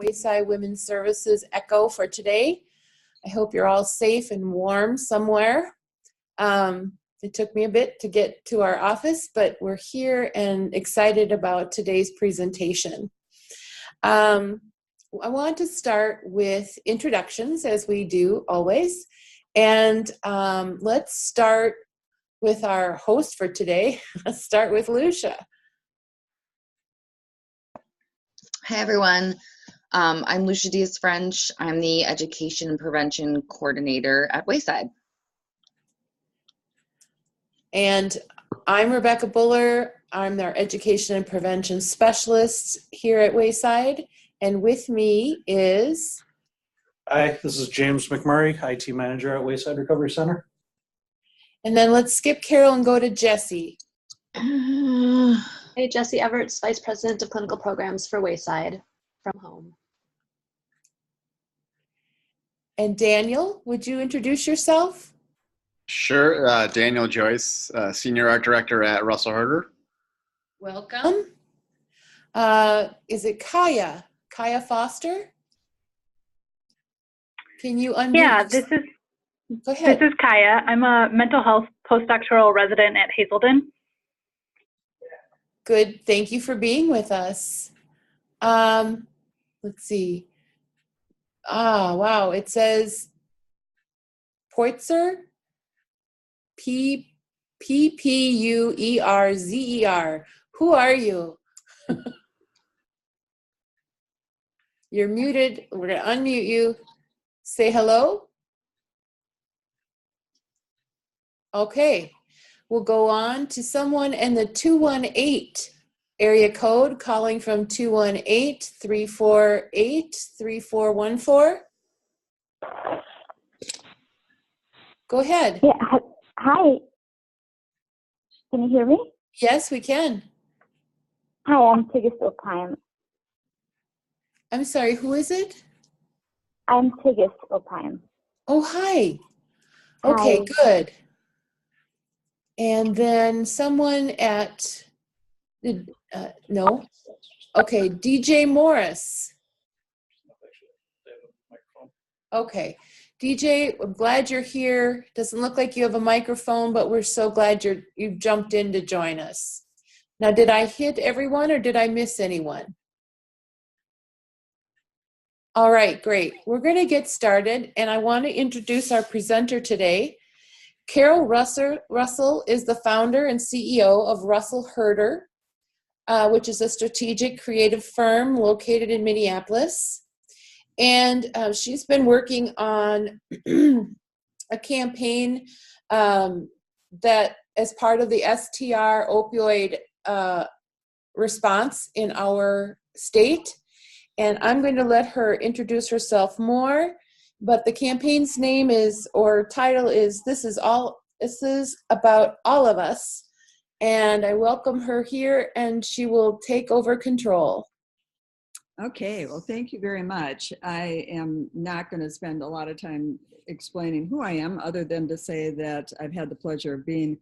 Wayside Women Services Echo for today. I hope you're all safe and warm somewhere. It took me a bit to get to our office, but we're here and excited about today's presentation. I want to start with introductions, as we do always. And let's start with our host for today. Let's start with Lucia. Hi, everyone. I'm Lucia Diaz-French. I'm the Education and Prevention Coordinator at Wayside. And I'm Rebecca Buller. I'm their Education and Prevention Specialist here at Wayside. And with me is... Hi, this is James McMurray, IT Manager at Wayside Recovery Center. And then let's skip Carol and go to Jessie. Hey, Jessie Everts, Vice President of Clinical Programs for Wayside from home. And Daniel, would you introduce yourself? Sure, Daniel Joyce, Senior Art Director at Russell Herder. Welcome. Is it Kaya? Kaya Foster? Can you unmute? Yeah, Go ahead. This is Kaya. I'm a mental health postdoctoral resident at Hazelden. Good. Thank you for being with us. Let's see. Wow. It says Poitzer, P-P-U-E-R-Z-E-R. Who are you? You're muted. We're going to unmute you. Say hello. Okay. We'll go on to someone in the 218 area code, calling from 218-348-3414. Go ahead. Yeah. Hi. Can you hear me? Yes, we can. Hi, I'm Tigis Opine. I'm sorry, who is it? I'm Tigis Opine. Oh, hi. Okay, Hi. good. And then someone at, no. Okay, DJ Morris. Okay. DJ, I'm glad you're here. Doesn't look like you have a microphone, but we're so glad you've jumped in to join us. Now, did I hit everyone or did I miss anyone? All right, great. We're going to get started, and I want to introduce our presenter today. Carol Russell is the founder and CEO of Russell Herder, which is a strategic creative firm located in Minneapolis. And she's been working on a campaign that as part of the STR opioid response in our state. And I'm going to let her introduce herself more. But the campaign's name is, or title is, This is About All of Us. And I welcome her here, and she will take over control. Okay, well, thank you very much. I am not going to spend a lot of time explaining who I am, other than to say that I've had the pleasure of being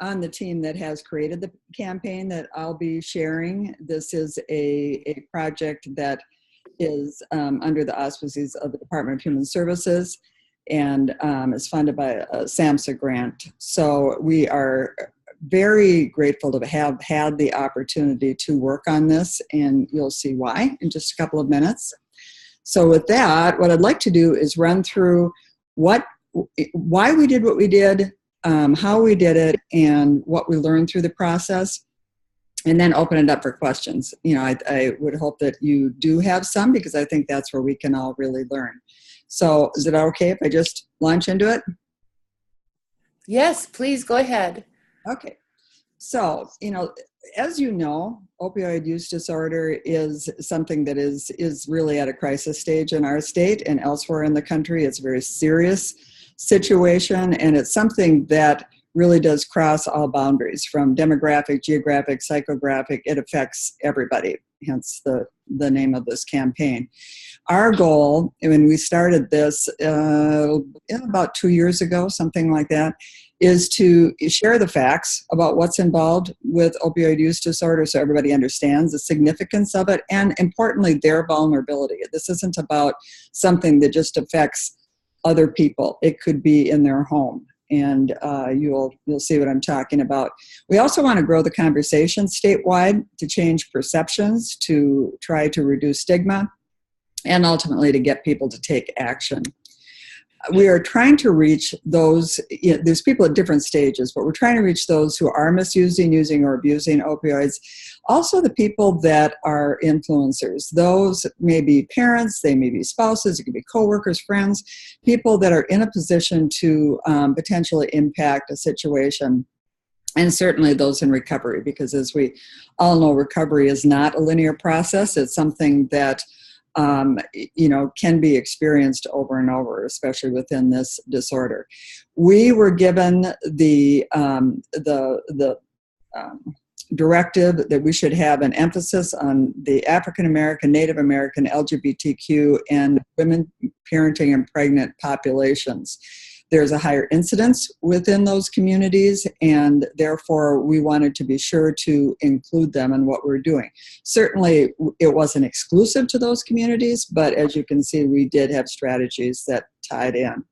on the team that has created the campaign that I'll be sharing. This is a project that is under the auspices of the Department of Human Services and is funded by a SAMHSA grant. So we are very grateful to have had the opportunity to work on this, and you'll see why in just a couple of minutes. So with that, what I'd like to do is run through why we did what we did, how we did it, and what we learned through the process, and then open it up for questions. You know, I would hope that you do have some, because I think that's where we can all really learn. So is it okay if I just launch into it? Yes, please go ahead. Okay. So, you know, as you know, opioid use disorder is something that is really at a crisis stage in our state and elsewhere in the country. It's a very serious situation, and it's something that really does cross all boundaries, from demographic, geographic, psychographic. It affects everybody, hence the name of this campaign. Our goal, when we started this about 2 years ago, something like that, is to share the facts about what's involved with opioid use disorder so everybody understands the significance of it and, importantly, their vulnerability. This isn't about something that just affects other people. It could be in their home, and you'll see what I'm talking about. We also want to grow the conversation statewide to change perceptions, to try to reduce stigma, and ultimately to get people to take action. We are trying to reach those, there's people at different stages, but we're trying to reach those who are misusing, using, or abusing opioids. Also the people that are influencers. Those may be parents, they may be spouses, it could be coworkers, friends, people that are in a position to potentially impact a situation. And certainly those in recovery, because as we all know, recovery is not a linear process. It's something that can be experienced over and over, especially within this disorder. We were given the directive that we should have an emphasis on the African American, Native American, LGBTQ, and women, parenting, and pregnant populations. There's a higher incidence within those communities, and therefore we wanted to be sure to include them in what we're doing. Certainly, it wasn't exclusive to those communities, but as you can see, we did have strategies that tied in.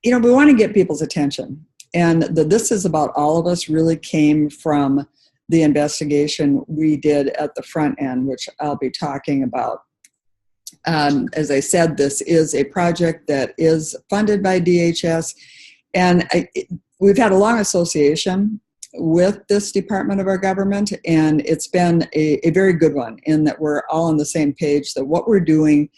We want to get people's attention, and this is about all of us really came from the investigation we did at the front end, which I'll be talking about. As I said, this is a project that is funded by DHS, and we've had a long association with this department of our government, and it's been a very good one in that we're all on the same page that what we're doing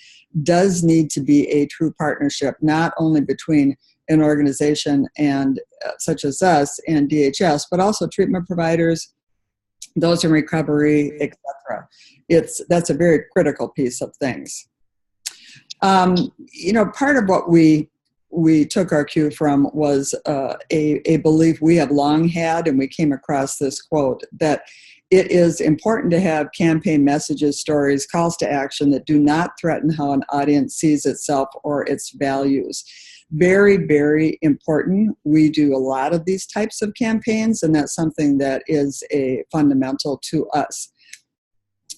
does need to be a true partnership, not only between an organization and such as us and DHS, but also treatment providers, those in recovery, etc. That's a very critical piece of things. Part of what we took our cue from was a belief we have long had, and we came across this quote, that it is important to have campaign messages, stories, calls to action that do not threaten how an audience sees itself or its values. Very, very important. We do a lot of these types of campaigns, and that's something that is a fundamental to us.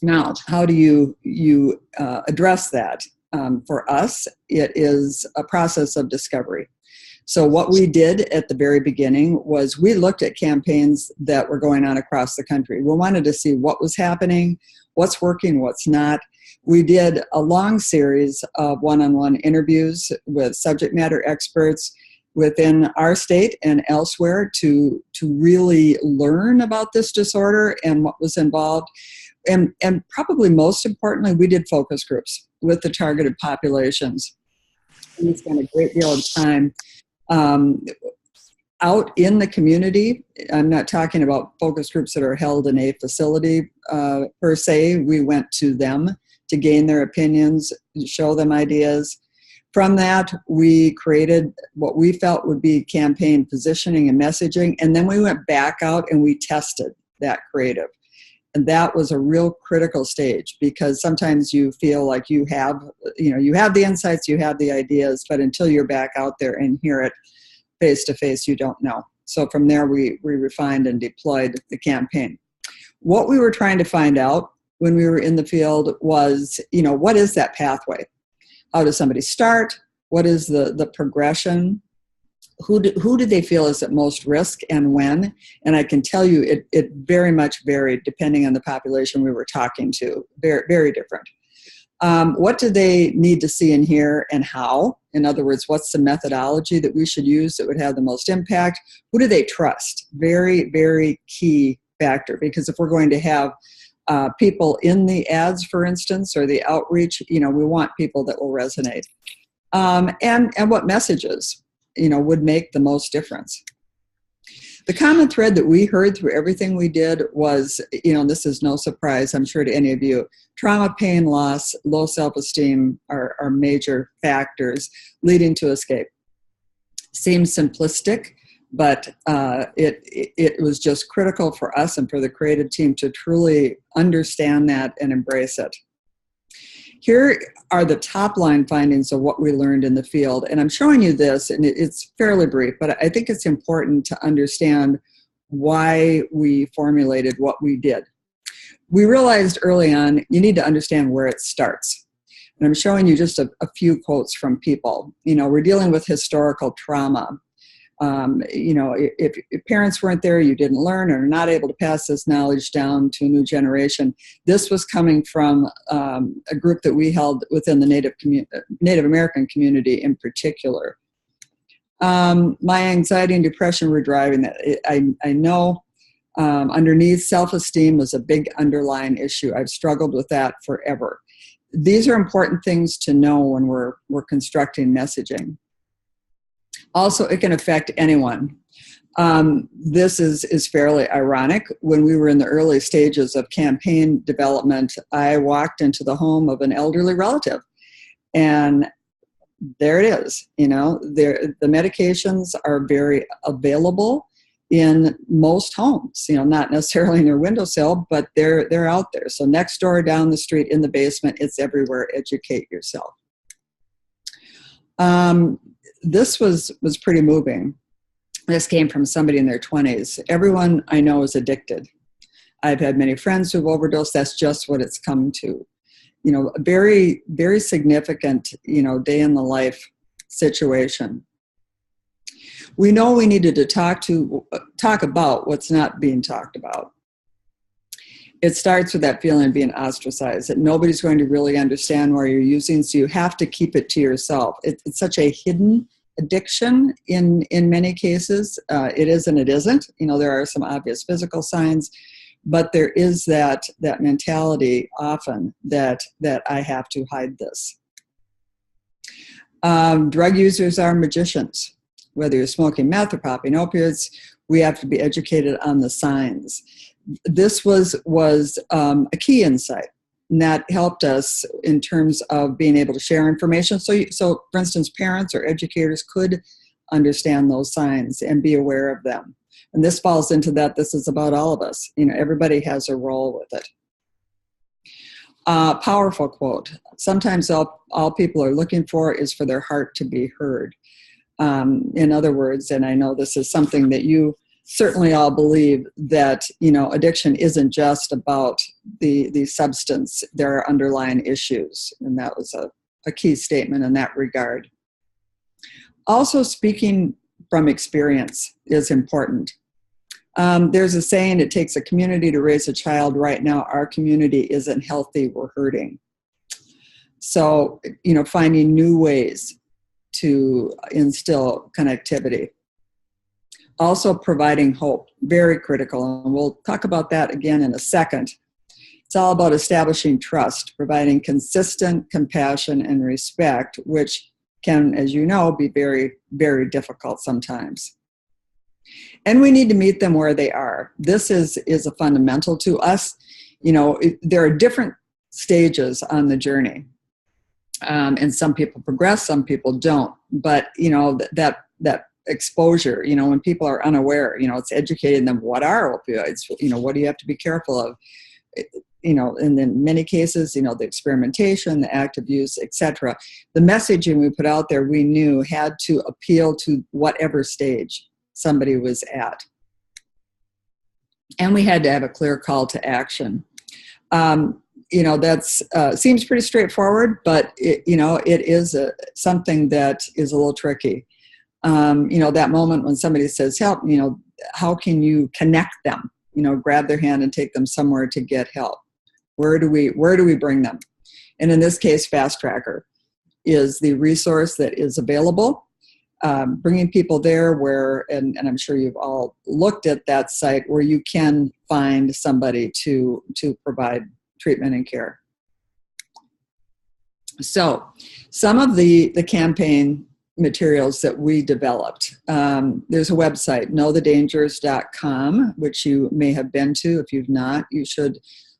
Now, how do you address that? For us, it is a process of discovery. So what we did at the very beginning was we looked at campaigns that were going on across the country. We wanted to see what was happening, what's working, what's not. We did a long series of one-on-one interviews with subject matter experts within our state and elsewhere to really learn about this disorder and what was involved. And probably most importantly, we did focus groups with the targeted populations. And we spent a great deal of time out in the community. I'm not talking about focus groups that are held in a facility per se. We went to them to gain their opinions, show them ideas. From that, we created what we felt would be campaign positioning and messaging, and then we went back out and we tested that creative. And that was a real critical stage, because sometimes you feel like you have the insights, you have the ideas, but until you're back out there and hear it face to face, you don't know. So from there, we refined and deployed the campaign. What we were trying to find out when we were in the field was, what is that pathway? How does somebody start? What is the progression? Who do they feel is at most risk and when? And I can tell you it very much varied depending on the population we were talking to. Very, very different. What do they need to see and hear, and how? In other words, what's the methodology that we should use that would have the most impact? Who do they trust? Very, very key factor, because if we're going to have people in the ads, for instance, or the outreach, we want people that will resonate. And what messages would make the most difference. The common thread that we heard through everything we did was, this is no surprise, I'm sure, to any of you, trauma, pain, loss, low self-esteem are major factors leading to escape. Seems simplistic, but it was just critical for us and for the creative team to truly understand that and embrace it. Here are the top line findings of what we learned in the field. And I'm showing you this, and it's fairly brief, but I think it's important to understand why we formulated what we did. We realized early on, you need to understand where it starts. And I'm showing you just a few quotes from people. We're dealing with historical trauma. If parents weren't there, you didn't learn or are not able to pass this knowledge down to a new generation. This was coming from a group that we held within the Native American community in particular. My anxiety and depression were driving that. I know underneath, self-esteem was a big underlying issue. I've struggled with that forever. These are important things to know when we're constructing messaging. Also, it can affect anyone. This is fairly ironic. When we were in the early stages of campaign development, I walked into the home of an elderly relative, and there it is. The medications are very available in most homes. Not necessarily in your windowsill, but they're out there. So next door, down the street, in the basement, it's everywhere. Educate yourself. This was pretty moving. This came from somebody in their 20s. Everyone I know is addicted. I've had many friends who've overdosed. That's just what it's come to. A very, very significant, day in the life situation. We know we needed to talk about what's not being talked about. It starts with that feeling of being ostracized, that nobody's going to really understand why you're using, so you have to keep it to yourself. It's such a hidden addiction in many cases. It is and it isn't. There are some obvious physical signs, but there is that mentality often that I have to hide this. Drug users are magicians. Whether you're smoking meth or popping opioids, we have to be educated on the signs. This was a key insight, and that helped us in terms of being able to share information. So for instance, parents or educators could understand those signs and be aware of them. And this falls into that. This is about all of us. Everybody has a role with it. Powerful quote. Sometimes all people are looking for is for their heart to be heard. In other words, and I know this is something that you certainly all believe, that addiction isn't just about the substance. There are underlying issues, and that was a key statement in that regard. Also, speaking from experience is important. There's a saying, it takes a community to raise a child. Right now, our community isn't healthy, we're hurting. So, finding new ways to instill connectivity. Also providing hope, very critical, and we'll talk about that again in a second. It's all about establishing trust, providing consistent compassion and respect, which can, as you know, be very, very difficult sometimes. And we need to meet them where they are. This is a fundamental to us. There are different stages on the journey. And some people progress, some people don't. But, that exposure, when people are unaware, it's educating them, what are opioids? What do you have to be careful of? And in many cases, the experimentation, the active use, etc. The messaging we put out there, we knew had to appeal to whatever stage somebody was at. And we had to have a clear call to action. That's seems pretty straightforward, but it is something that is a little tricky. That moment when somebody says help, how can you connect them? Grab their hand and take them somewhere to get help. Where do we bring them? And in this case, Fast Tracker is the resource that is available. Bringing people there where, and I'm sure you've all looked at that site, where you can find somebody to provide treatment and care. So some of the campaign materials that we developed, there's a website, knowthedangers.com, which you may have been to. If you've not, you should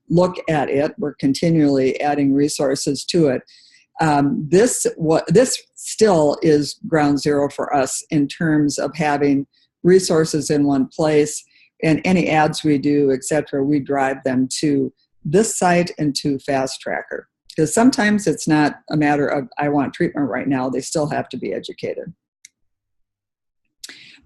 look at it. We're continually adding resources to it. This still is ground zero for us in terms of having resources in one place, and any ads we do, etc., we drive them to this site and to Fast Tracker. Because sometimes it's not a matter of, I want treatment right now. They still have to be educated.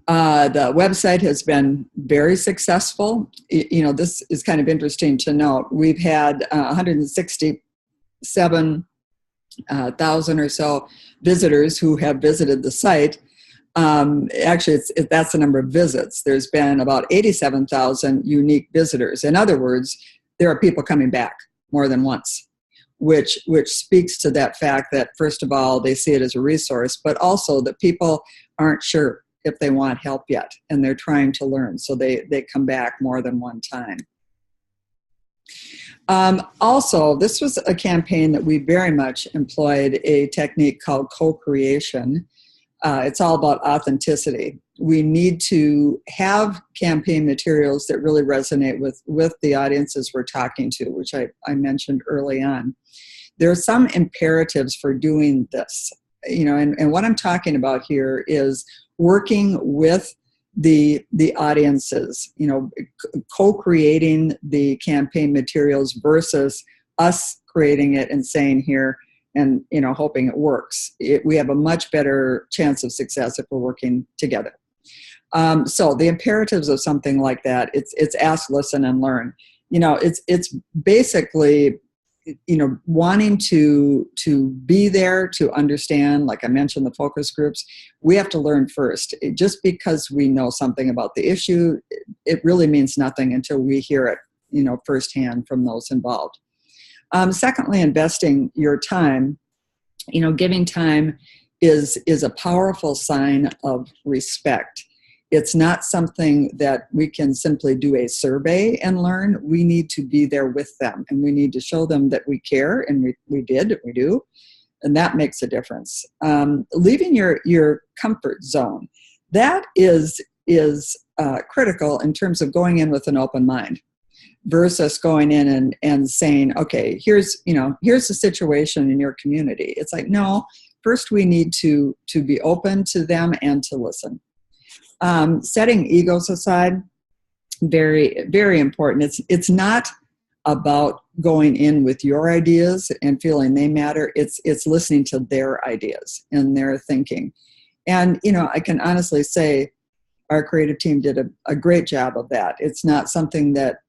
The website has been very successful. This is kind of interesting to note. We've had 167,000 or so visitors who have visited the site. Actually, that's the number of visits. There's been about 87,000 unique visitors. In other words, there are people coming back more than once, which speaks to that fact that, first of all, they see it as a resource, but also that people aren't sure if they want help yet, and they're trying to learn, so they come back more than one time. Also, this was a campaign that we very much employed a technique called co-creation. It's all about authenticity. We need to have campaign materials that really resonate with the audiences we're talking to, which I mentioned early on. There are some imperatives for doing this, and what I'm talking about here is working with the audiences, co-creating the campaign materials versus us creating it and saying here and hoping it works. We have a much better chance of success if we're working together. So the imperatives of something like that, it's ask, listen, and learn. It's basically wanting to be there to understand. Like I mentioned, the focus groups, we have to learn first. Just because we know something about the issue, it really means nothing until we hear it, firsthand from those involved. Secondly, investing your time. Giving time is a powerful sign of respect. It's not something that we can simply do a survey and learn. We need to be there with them, and we need to show them that we care, and we do, and that makes a difference. Leaving your comfort zone, that is critical in terms of going in with an open mind versus going in and saying, okay, here's the situation in your community. It's like, no, first we need to be open to them and to listen. Setting egos aside, very, very important. It's not about going in with your ideas and feeling they matter. It's listening to their ideas and their thinking. And, I can honestly say our creative team did a great job of that. It's not something that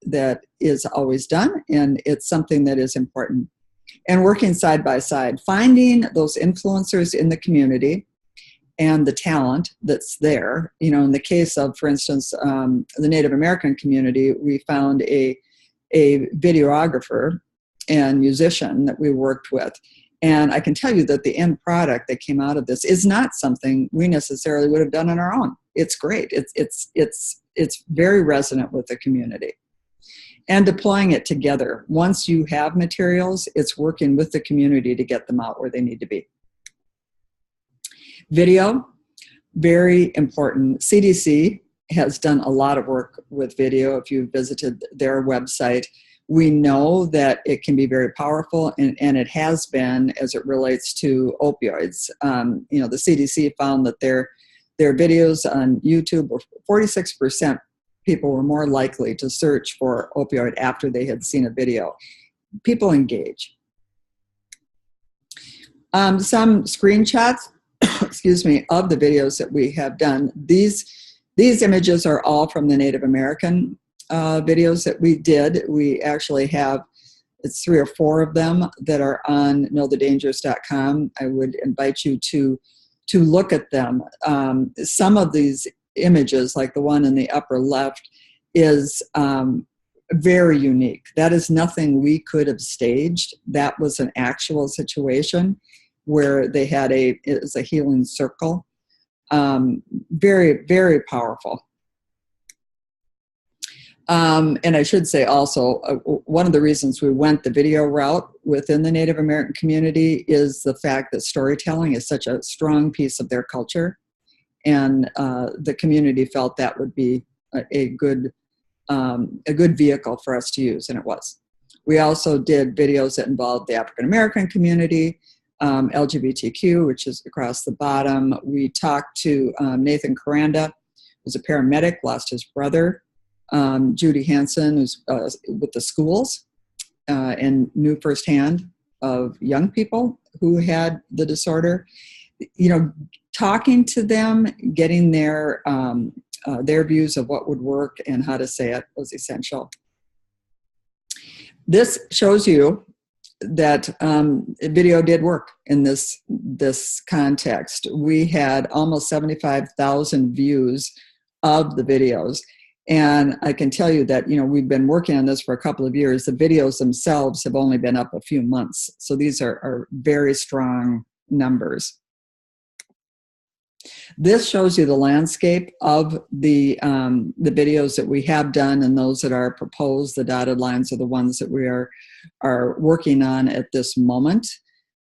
is always done, and it's something that is important. And working side by side, finding those influencers in the community and the talent that's there. In the case of, for instance, the Native American community, we found a videographer and musician that we worked with. And I can tell you that the end product that came out of this is not something we necessarily would have done on our own. It's great. It's very resonant with the community. And deploying it together. Once you have materials, it's working with the community to get them out where they need to be. Video, very important. CDC has done a lot of work with video. If you've visited their website, we know that it can be very powerful, and it has been as it relates to opioids. The CDC found that their videos on YouTube were 46% people were more likely to search for opioid after they had seen a video. People engage. Some screenshots, excuse me, of the videos that we have done. These images are all from the Native American videos that we did. We actually have, it's 3 or 4 of them that are on knowthedangerous.com. I would invite you to look at them. Some of these images, like the one in the upper left, is very unique. That is nothing we could have staged. That was an actual situation where they had it was a healing circle. Very, very powerful. And I should say also, one of the reasons we went the video route within the Native American community is the fact that storytelling is such a strong piece of their culture. And the community felt that would be a good vehicle for us to use, and it was. We also did videos that involved the African American community, LGBTQ, which is across the bottom. We talked to Nathan Karanda, who's a paramedic, lost his brother. Judy Hansen, who's with the schools and knew firsthand of young people who had the disorder. Talking to them, getting their views of what would work and how to say it was essential. This shows you that video did work in this context. We had almost 75,000 views of the videos. And I can tell you that, we've been working on this for a couple of years. The videos themselves have only been up a few months. So these are very strong numbers. This shows you the landscape of the videos that we have done and those that are proposed. The dotted lines are the ones that we are working on at this moment.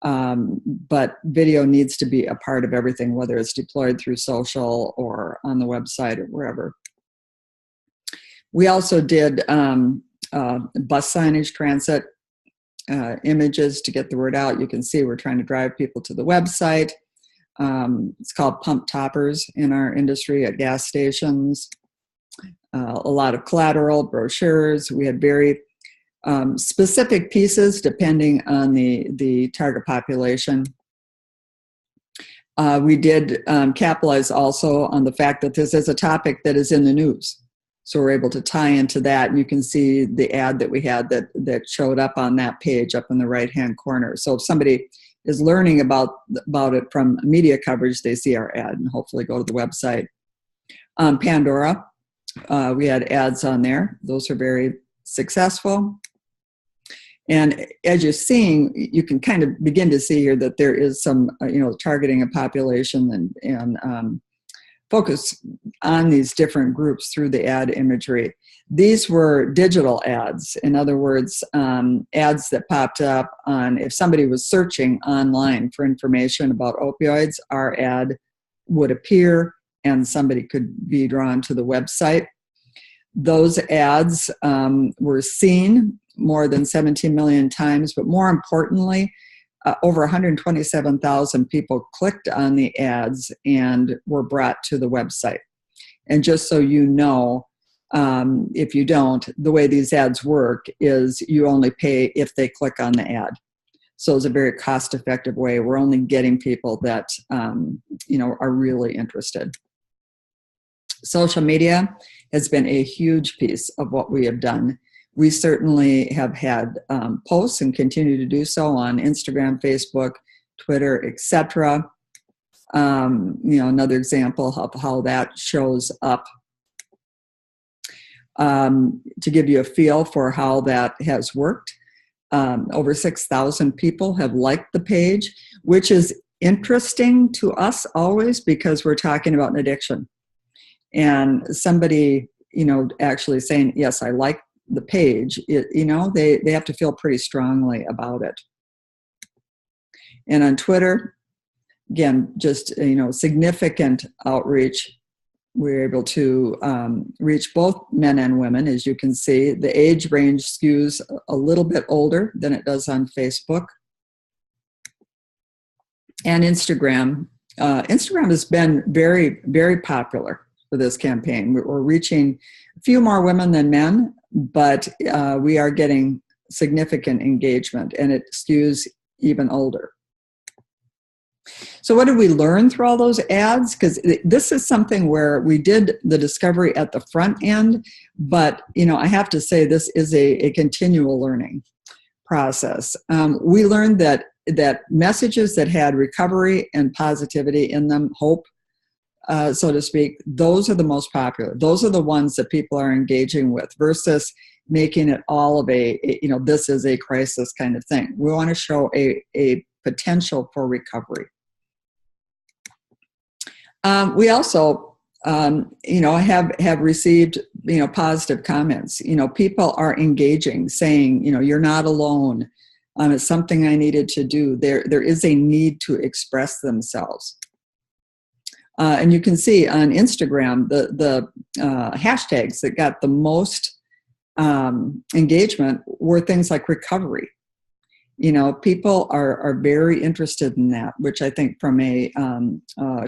But video needs to be a part of everything, whether it's deployed through social or on the website or wherever. We also did bus signage, transit images to get the word out. You can see we're trying to drive people to the website. It's called pump toppers in our industry at gas stations. A lot of collateral, brochures. We had very specific pieces depending on the target population. We did capitalize also on the fact that this is a topic that is in the news. So we're able to tie into that, and you can see the ad that we had that showed up on that page up in the right-hand corner. So if somebody is learning about it from media coverage, they see our ad and hopefully go to the website. Pandora, we had ads on there. Those are very successful. And as you're seeing, you can kind of begin to see here that there is some, targeting a population and focus on these different groups through the ad imagery. These were digital ads. In other words, ads that popped up on, if somebody was searching online for information about opioids, our ad would appear and somebody could be drawn to the website. Those ads were seen more than 17 million times, but more importantly, over 127,000 people clicked on the ads and were brought to the website. And just so you know, if you don't, the way these ads work is you only pay if they click on the ad. So it's a very cost-effective way. We're only getting people that are really interested. Social media has been a huge piece of what we have done. We certainly have had posts and continue to do so on Instagram, Facebook, Twitter, etc. Another example of how that shows up. To give you a feel for how that has worked, over 6,000 people have liked the page, which is interesting to us always because we're talking about an addiction. And somebody, actually saying, yes, I like the page, they have to feel pretty strongly about it. And on Twitter, again, just, significant outreach. We're able to reach both men and women, as you can see. The age range skews a little bit older than it does on Facebook. And Instagram. Instagram has been very, very popular for this campaign. We're reaching a few more women than men, but we are getting significant engagement, and it skews even older. So what did we learn through all those ads? Because this is something where we did the discovery at the front end, but I have to say this is a continual learning process. We learned that messages that had recovery and positivity in them, hope, so to speak, those are the most popular. Those are the ones that people are engaging with versus making it all of this is a crisis kind of thing. We want to show a potential for recovery. We also, have received, positive comments. People are engaging, saying, you're not alone. It's something I needed to do. There is a need to express themselves. And you can see on Instagram, the hashtags that got the most engagement were things like recovery. People are very interested in that, which I think from a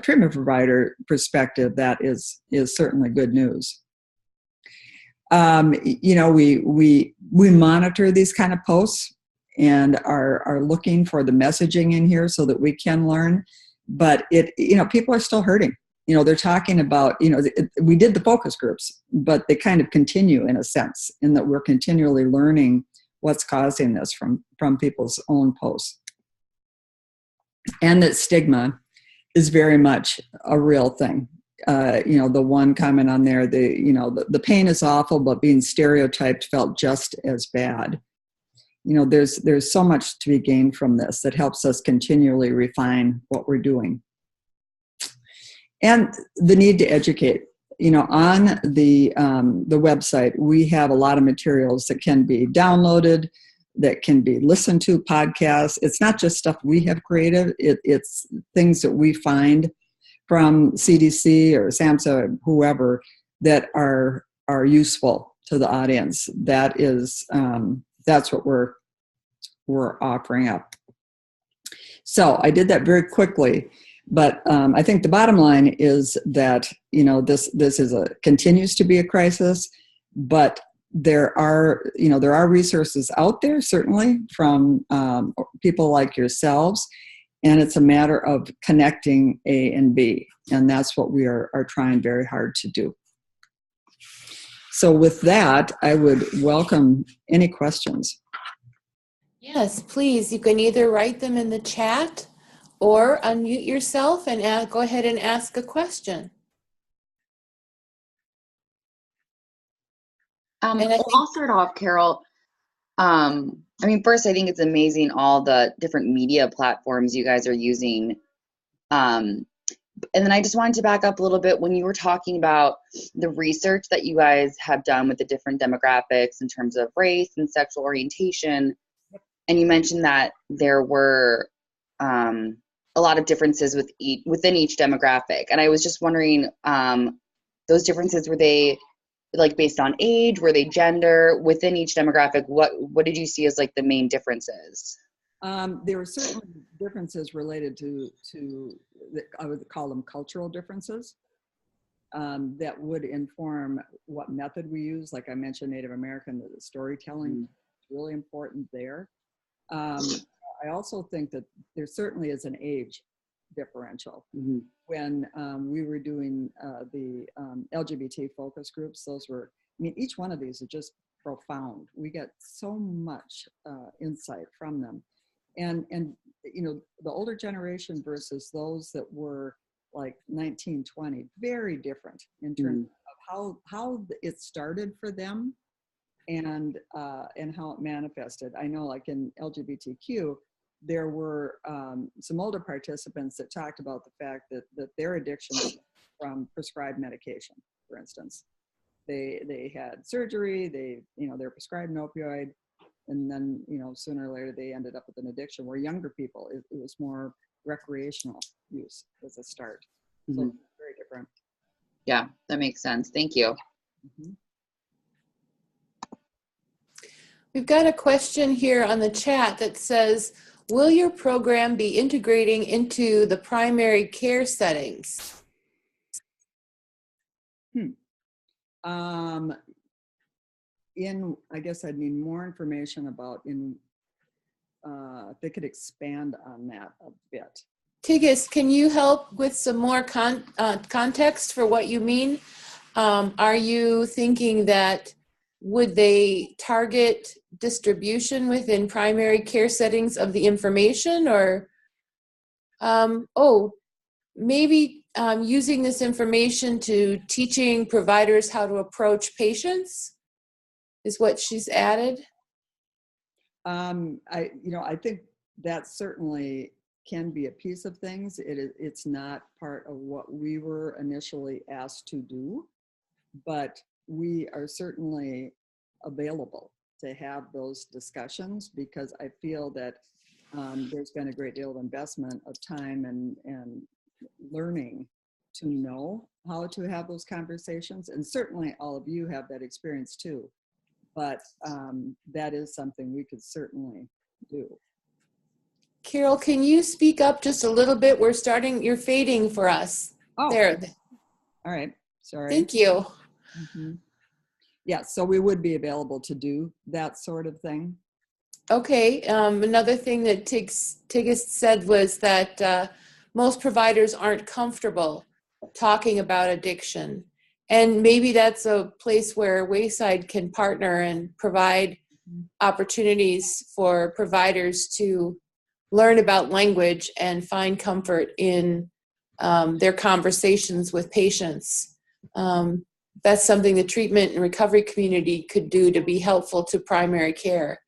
treatment provider perspective, that is certainly good news. We monitor these kind of posts, and are looking for the messaging in here so that we can learn. But people are still hurting. They're talking about, we did the focus groups, but they kind of continue in a sense in that we're continually learning what's causing this from people's own posts. And that stigma is very much a real thing. The one comment on there, the pain is awful, but being stereotyped felt just as bad. There's so much to be gained from this that helps us continually refine what we're doing. And the need to educate. On the website, we have a lot of materials that can be downloaded, that can be listened to, podcasts. It's not just stuff we have created. It's things that we find from CDC or SAMHSA, whoever, that are useful to the audience. That's what we're offering up. So I did that very quickly, but I think the bottom line is that this continues to be a crisis, but there are resources out there, certainly from people like yourselves, and it's a matter of connecting A and B, and that's what we are trying very hard to do. So with that, I would welcome any questions. Yes, please. You can either write them in the chat or unmute yourself and go ahead and ask a question. I'll start off, Carol. First, I think it's amazing all the different media platforms you guys are using. And then I just wanted to back up a little bit when you were talking about the research that you guys have done with the different demographics in terms of race and sexual orientation. And you mentioned that there were a lot of differences within each demographic. And I was just wondering, those differences, were they like based on age? Were they gender? Within each demographic, what did you see as like the main differences? There were certainly differences related to I would call them cultural differences that would inform what method we use. Like I mentioned, Native American, the storytelling is really important there. I also think that there certainly is an age differential. Mm-hmm. When we were doing the LGBT focus groups, those were, each one of these is just profound. We get so much insight from them. And the older generation versus those that were like 1920, very different in terms of how it started for them and how it manifested. I know like in LGBTQ, there were some older participants that talked about the fact that their addictions from prescribed medication, for instance. They had surgery, they're prescribed an opioid, and then, sooner or later they ended up with an addiction, where younger people, it was more recreational use as a start. So very different. Yeah, that makes sense. Thank you. Mm-hmm. We've got a question here on the chat that says, will your program be integrating into the primary care settings? I guess I'd need more information about if they could expand on that a bit. Tigges, can you help with some more context for what you mean? Are you thinking that would they target distribution within primary care settings of the information, or maybe using this information to teaching providers how to approach patients is what she's added? I think that certainly can be a piece of things. It's not part of what we were initially asked to do, but we are certainly available to have those discussions, because I feel that there's been a great deal of investment of time and learning to know how to have those conversations. And certainly all of you have that experience too. But that is something we could certainly do. Carol, can you speak up just a little bit? You're fading for us. Oh, there. All right, sorry. Thank you. Mm-hmm. Yeah, so we would be available to do that sort of thing. Okay, another thing that Tigist said was that most providers aren't comfortable talking about addiction. And maybe that's a place where Wayside can partner and provide opportunities for providers to learn about language and find comfort in their conversations with patients. That's something the treatment and recovery community could do to be helpful to primary care.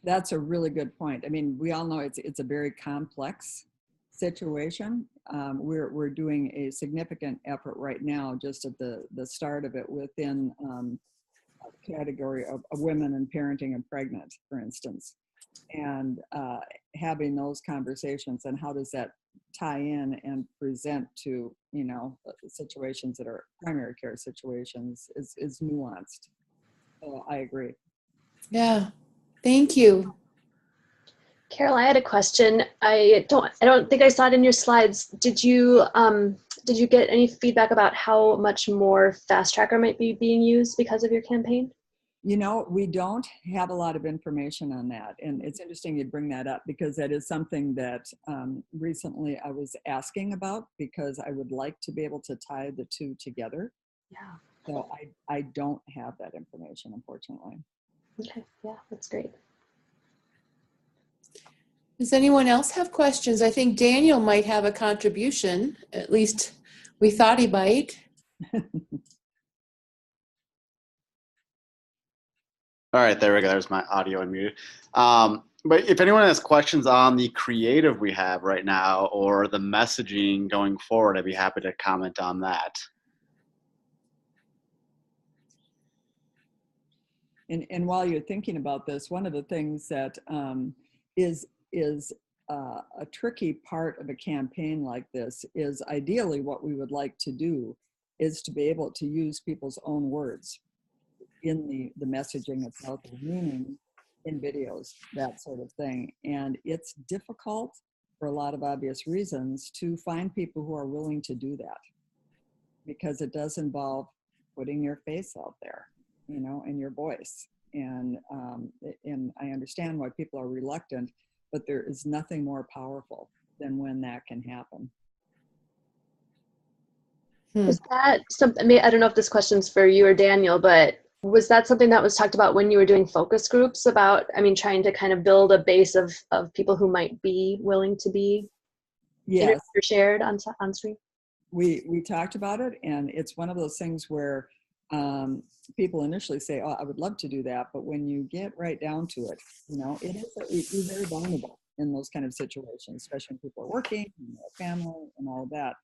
That's a really good point. I mean, we all know it's a very complex situation. We're doing a significant effort right now, just at the start of it, within a category of women and parenting and pregnant, for instance, and having those conversations and how does that tie in and present to situations that are primary care situations is nuanced. So I agree. Yeah. Thank you. Carol, I had a question. I don't think I saw it in your slides. Did you get any feedback about how much more Fast Tracker might be being used because of your campaign? We don't have a lot of information on that. And it's interesting you bring that up, because that is something that recently I was asking about, because I would like to be able to tie the two together. Yeah. So I don't have that information, unfortunately. Okay. Yeah, that's great. Does anyone else have questions? I think Daniel might have a contribution. At least we thought he might. All right, there we go. There's my audio unmuted. But if anyone has questions on the creative we have right now or the messaging going forward, I'd be happy to comment on that. And while you're thinking about this, one of the things that is a tricky part of a campaign like this is, ideally what we would like to do is to be able to use people's own words in the messaging itself, the meaning in videos, that sort of thing. And it's difficult, for a lot of obvious reasons, to find people who are willing to do that, because it does involve putting your face out there, and your voice. And I understand why people are reluctant, but there is nothing more powerful than when that can happen. Was that something, I don't know if this question's for you or Daniel, but was that something that was talked about when you were doing focus groups about, trying to kind of build a base of people who might be willing to be Yes, or shared on screen? we talked about it, and it's one of those things where people initially say, "Oh, I would love to do that," but when you get right down to it, you're very vulnerable in those kind of situations, especially when people are working, family, and all of that.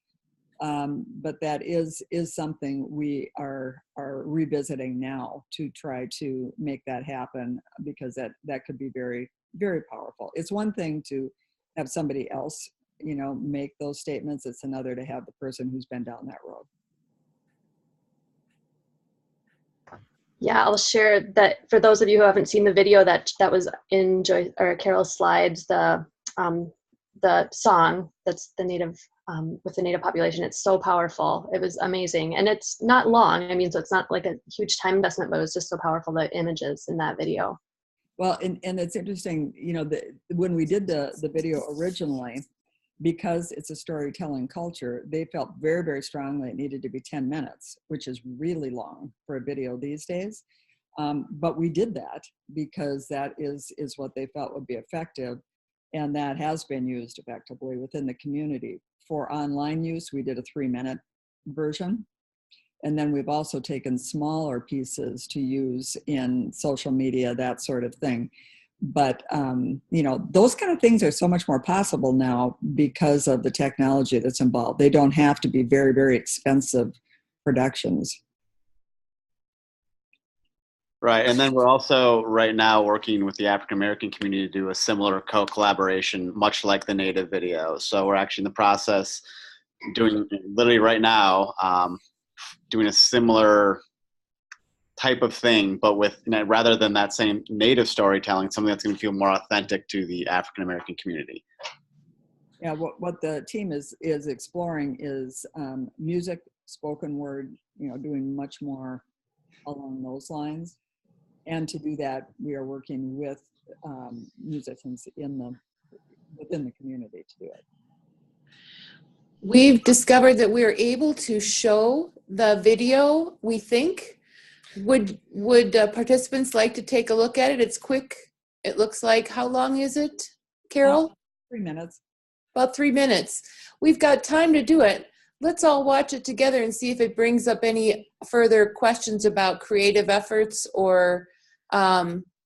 But that is something we are revisiting now to try to make that happen, because that could be very, very powerful. It's one thing to have somebody else, make those statements. It's another to have the person who's been down that road. Yeah, I'll share that for those of you who haven't seen the video that was in Carol's slides, the song that's the native with the native population. It's so powerful. It was amazing, and it's not long. So it's not like a huge time investment, but it was just so powerful, the images in that video. Well, and it's interesting, when we did the video originally, because it's a storytelling culture, they felt very, very strongly it needed to be 10 minutes, which is really long for a video these days. But we did that because that is what they felt would be effective. And that has been used effectively within the community. For online use, we did a 3-minute version. And then we've also taken smaller pieces to use in social media, that sort of thing. But, those kind of things are so much more possible now because of the technology that's involved. They don't have to be very, very expensive productions. Right, and then we're also right now working with the African American community to do a similar collaboration, much like the native video. So we're actually in the process doing, literally right now, doing a similar type of thing, but with, rather than that same native storytelling, something that's going to feel more authentic to the African American community. Yeah, what the team is exploring is music, spoken word, doing much more along those lines. And to do that, we are working with musicians within the community to do it. We've discovered that we're able to show the video, we think. Would participants like to take a look at it? It's quick. It looks like, how long is it, Carol? 3 minutes. About 3 minutes. We've got time to do it. Let's all watch it together and see if it brings up any further questions about creative efforts, or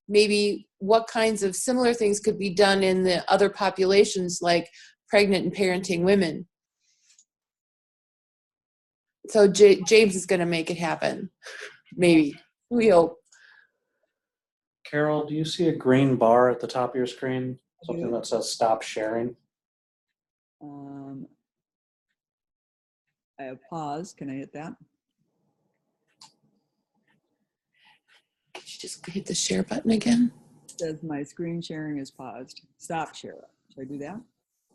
maybe what kinds of similar things could be done in the other populations like pregnant and parenting women. So James is going to make it happen. Maybe. We hope. Carol, do you see a green bar at the top of your screen? Something that says stop sharing? I have paused. Can I hit that? Could you just hit the share button again? It says my screen sharing is paused. Stop share. Should I do that?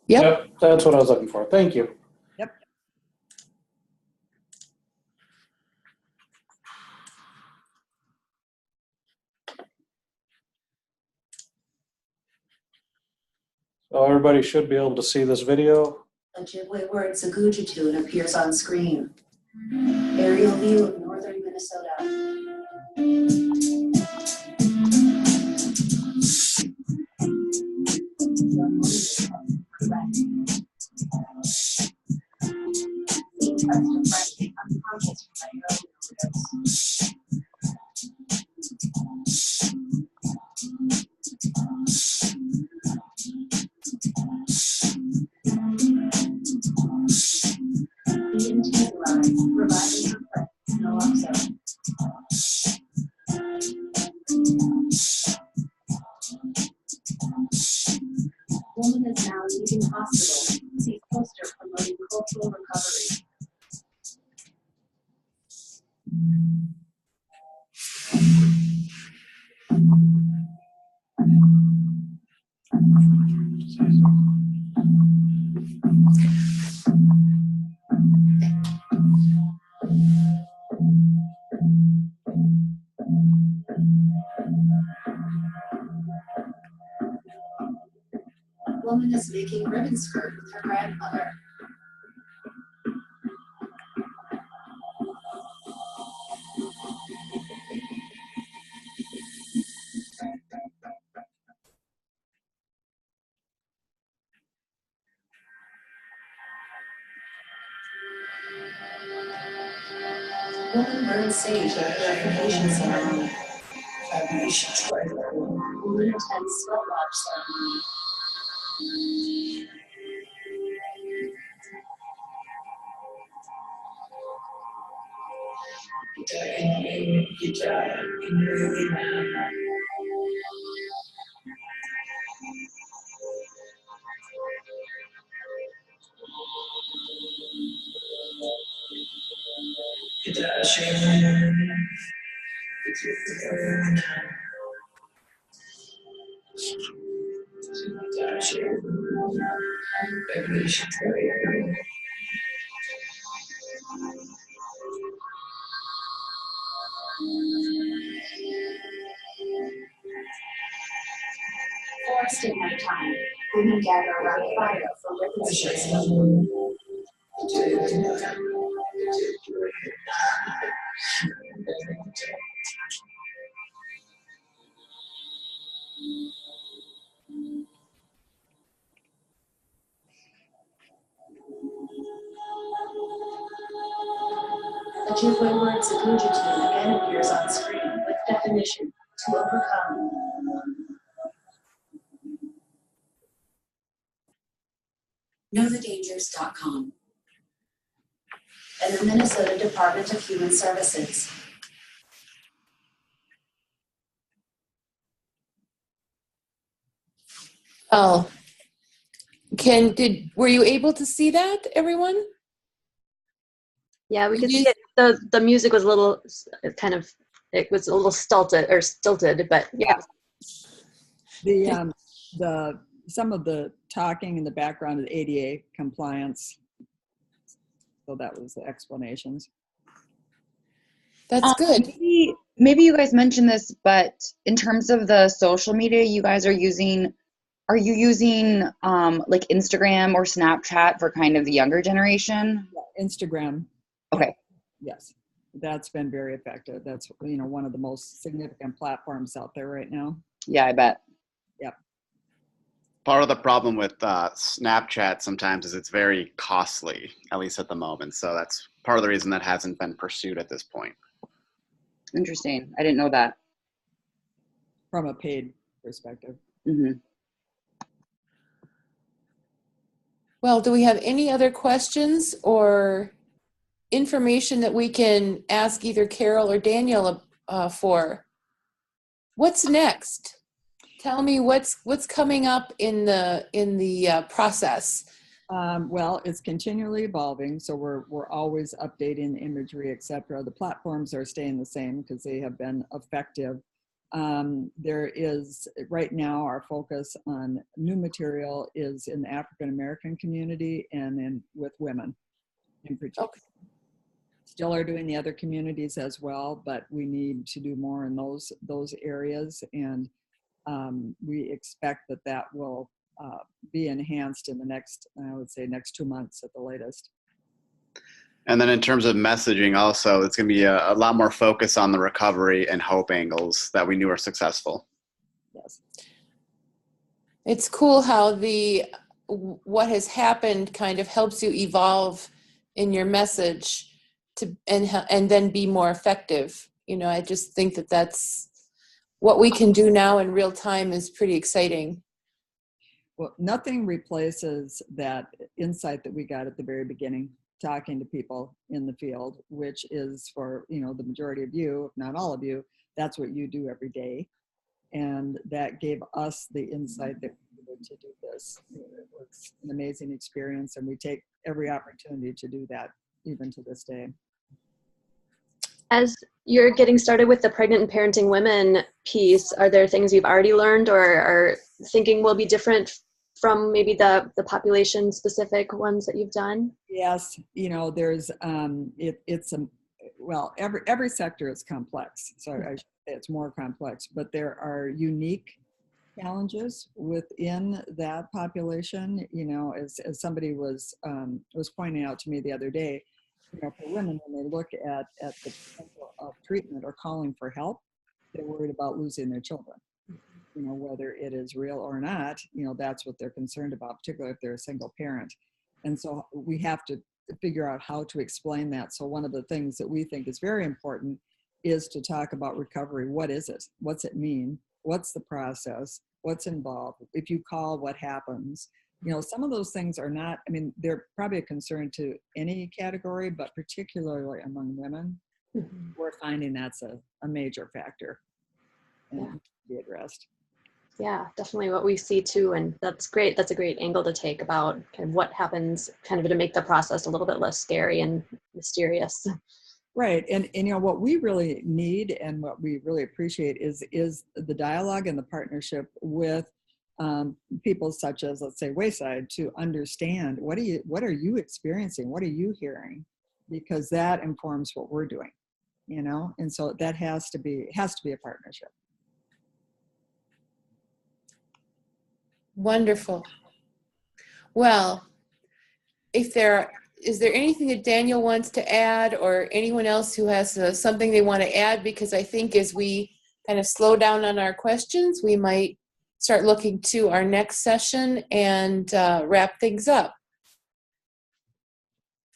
Yep. That's what I was looking for. Thank you. Yep. So everybody should be able to see this video. Ojibwe word Sagujatun appears on screen. Aerial view of northern Minnesota. Correct. Unconscious from my early reviving her naloxone. Woman is now leaving hospital. See poster promoting cultural recovery. Woman is making ribbon skirt with her grandmother. Woman burns sage at purification ceremony. Woman attends sweat lodge ceremony. Forest at night time. Women gather around a fire for ribbon skirting. Ojibwe word Sagujatun again appears on screen with definition: to overcome. KnowTheDangers.com and the Minnesota Department of Human Services. Oh, were you able to see that, everyone? Yeah, we could see it. The music was a little it was a little stilted, but yeah. Some of the talking in the background is ADA compliance. So that was the explanations. That's good. maybe you guys mentioned this, but in terms of the social media you guys are using, are you using like Instagram or Snapchat for kind of the younger generation? Instagram. Okay. Yes, that's been very effective. That's, you know, one of the most significant platforms out there right now. Yeah, I bet. Yep. Part of the problem with Snapchat sometimes is it's very costly, at least at the moment. So that's part of the reason that hasn't been pursued at this point. Interesting. I didn't know that. From a paid perspective. Mm-hmm. Well, do we have any other questions or information that we can ask either Carol or Daniel for? What's next? Tell me what's coming up in the process. Well, it's continually evolving, so we're always updating the imagery, etc. The platforms are staying the same because they have been effective. There is, right now, our focus on new material is in the African American community and with women in particular. Okay. Still are doing the other communities as well, but we need to do more in those areas, and we expect that will be enhanced in the next, I would say, next 2 months at the latest. And then in terms of messaging also, it's going to be a lot more focus on the recovery and hope angles that we knew were successful. Yes. It's cool how what has happened kind of helps you evolve in your message and then be more effective. You know, I just think that's what we can do now in real time is pretty exciting. Well, nothing replaces that insight that we got at the very beginning, talking to people in the field, which is for, you know, the majority of you, if not all of you, that's what you do every day. And that gave us the insight that we needed to do this. It was an amazing experience, and we take every opportunity to do that, even to this day. As you're getting started with the pregnant and parenting women piece, are there things you've already learned or are thinking will be different from maybe the population specific ones that you've done? Yes, you know, there's well, every sector is complex, so I should say it's more complex, but there are unique challenges within that population. You know, as somebody was pointing out to me the other day, you know, for women, when they look at the potential of treatment or calling for help, they're worried about losing their children. You know, whether it is real or not, you know, that's what they're concerned about, particularly if they're a single parent. And so we have to figure out how to explain that. So one of the things that we think is very important is to talk about recovery. What is it? What's it mean? What's the process? What's involved? If you call, what happens? You know, some of those things are not, I mean, they're probably a concern to any category, but particularly among women, we're finding that's a major factor and to be addressed. Yeah, definitely what we see too, and that's great. That's a great angle to take about kind of what happens kind of to make the process a little bit less scary and mysterious. Right, and you know, what we really need and what we really appreciate is the dialogue and the partnership with people such as, let's say, Wayside, to understand what are you experiencing, what are you hearing, because that informs what we're doing, you know, and so that has to be a partnership. Wonderful. Well, is there anything that Daniel wants to add, or anyone else who has something they want to add? Because I think as we kind of slow down on our questions, we might start looking to our next session and wrap things up.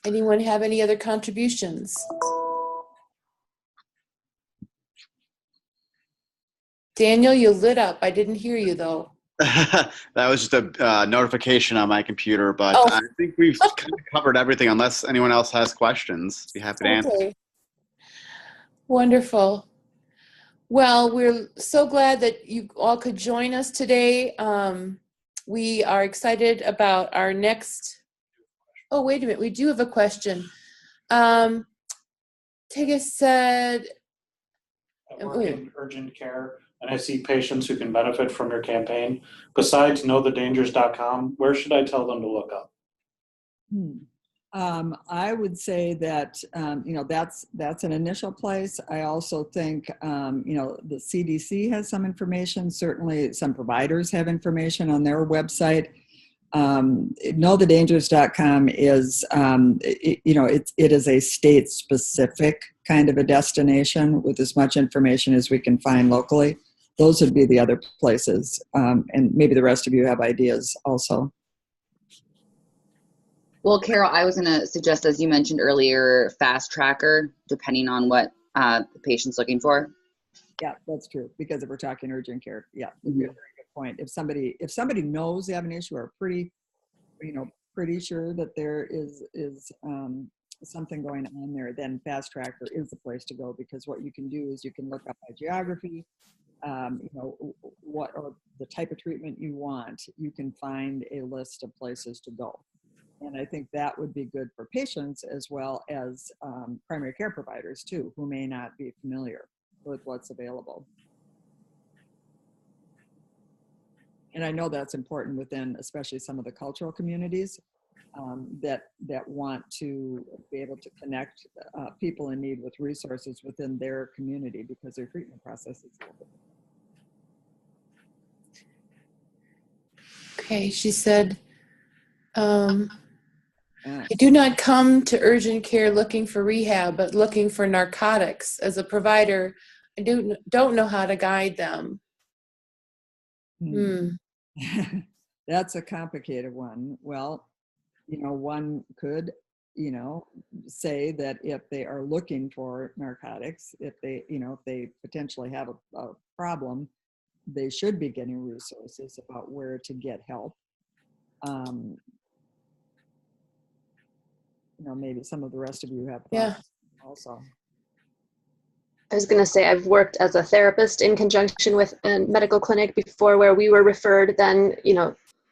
Anyone have any other contributions? Daniel, you lit up. I didn't hear you though. That was just a notification on my computer, but Oh. I think we've kind of covered everything. Unless anyone else has questions, be happy to answer. Okay. Wonderful. Well, we're so glad that you all could join us today. We are excited about our next. Oh, wait a minute. We do have a question. Tigges said. I work in urgent care, and I see patients who can benefit from your campaign. Besides knowthedangers.com, where should I tell them to look up? I would say that, that's an initial place. I also think, the CDC has some information. Certainly some providers have information on their website. KnowTheDangers.com is, it is a state-specific kind of a destination with as much information as we can find locally. Those would be the other places. And maybe the rest of you have ideas also. Well, Carol, I was going to suggest, as you mentioned earlier, Fast Tracker, depending on what the patient's looking for. Yeah, that's true. Because if we're talking urgent care, yeah, Mm-hmm. very good point. If somebody knows they have an issue or pretty sure that there is something going on there, then Fast Tracker is the place to go, because what you can do is you can look up by geography, what or the type of treatment you want. You can find a list of places to go. And I think that would be good for patients as well as primary care providers too, who may not be familiar with what's available. And I know that's important within, especially some of the cultural communities that want to be able to connect people in need with resources within their community, because their treatment process is different. Okay, she said, I do not come to urgent care looking for rehab, but looking for narcotics. As a provider, I don't know how to guide them. That's a complicated one. Well, one could, say that if they are looking for narcotics, if they potentially have a problem, they should be getting resources about where to get help. Maybe some of the rest of you have thoughts also. I was going to say, I've worked as a therapist in conjunction with a medical clinic before, where we were referred then,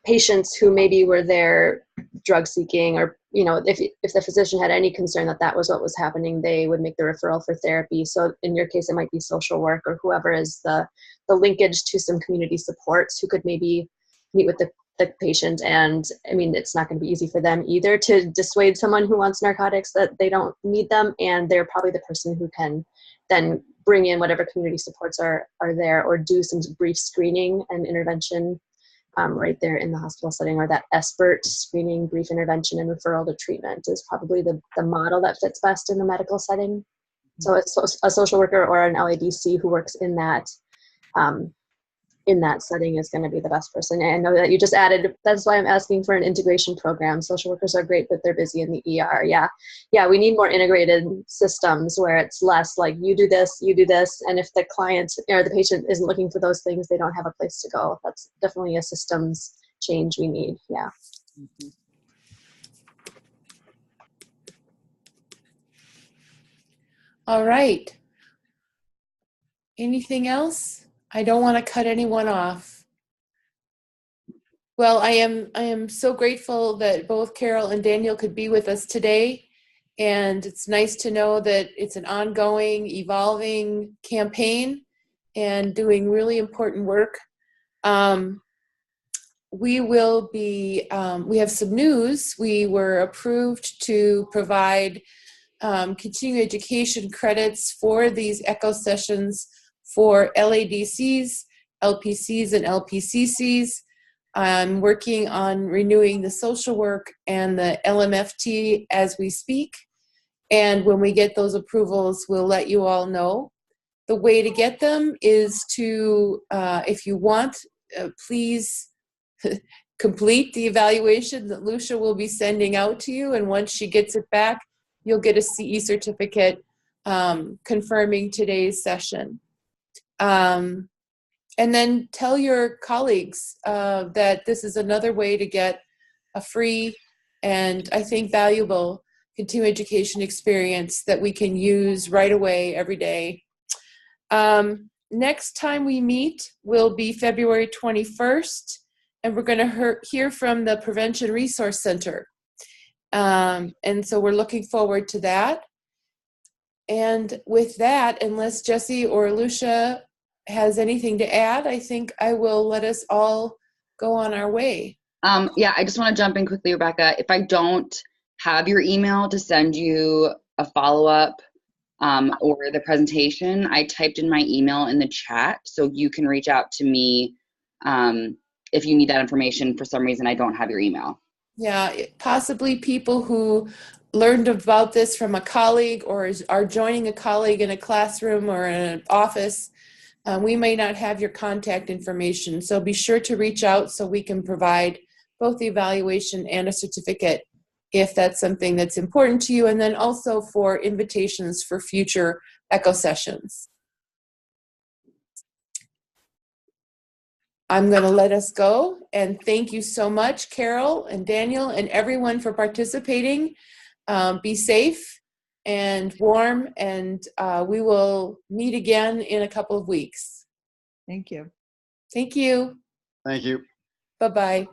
patients who maybe were there drug seeking, or, if the physician had any concern that was what was happening, they would make the referral for therapy. So in your case, it might be social work or whoever is the linkage to some community supports who could maybe meet with the patient. And I mean, it's not going to be easy for them either to dissuade someone who wants narcotics that they don't need them. And they're probably the person who can then bring in whatever community supports are there, or do some brief screening and intervention right there in the hospital setting, or that SBIRT screening, brief intervention, and referral to treatment is probably the model that fits best in the medical setting. So it's a social worker or an LADC who works in that setting is going to be the best person. And I know that you just added, that's why I'm asking for an integration program. Social workers are great, but they're busy in the ER. Yeah, we need more integrated systems where it's less like you do this, and if the client or the patient isn't looking for those things, they don't have a place to go. That's definitely a systems change we need. Yeah. Mm-hmm. All right. Anything else? I don't want to cut anyone off. Well, I am so grateful that both Carol and Daniel could be with us today. And it's nice to know that it's an ongoing, evolving campaign and doing really important work. We will be, we have some news. We were approved to provide continuing education credits for these ECHO sessions for LADCs, LPCs, and LPCCs. I'm working on renewing the social work and the LMFT as we speak. And when we get those approvals, we'll let you all know. The way to get them is to, if you want, please complete the evaluation that Lucia will be sending out to you. And once she gets it back, you'll get a CE certificate confirming today's session. And then tell your colleagues that this is another way to get a free and I think valuable continuing education experience that we can use right away every day. Next time we meet will be February 21st, and we're going to hear from the Prevention Resource Center. And so we're looking forward to that. And with that, unless Jesse or Lucia has anything to add, I think I will let us all go on our way. Yeah, I just want to jump in quickly, Rebecca. If I don't have your email to send you a follow-up or the presentation. I typed in my email in the chat, so you can reach out to me if you need that information. For some reason, I don't have your email. Yeah, possibly people who learned about this from a colleague or are joining a colleague in a classroom or in an office. We may not have your contact information, so be sure to reach out so we can provide both the evaluation and a certificate if that's something that's important to you, and then also for invitations for future ECHO sessions. I'm going to let us go, and thank you so much, Carol and Daniel and everyone for participating. Be safe and warm, and we will meet again in a couple of weeks. Thank you. Thank you. Thank you. Bye-bye.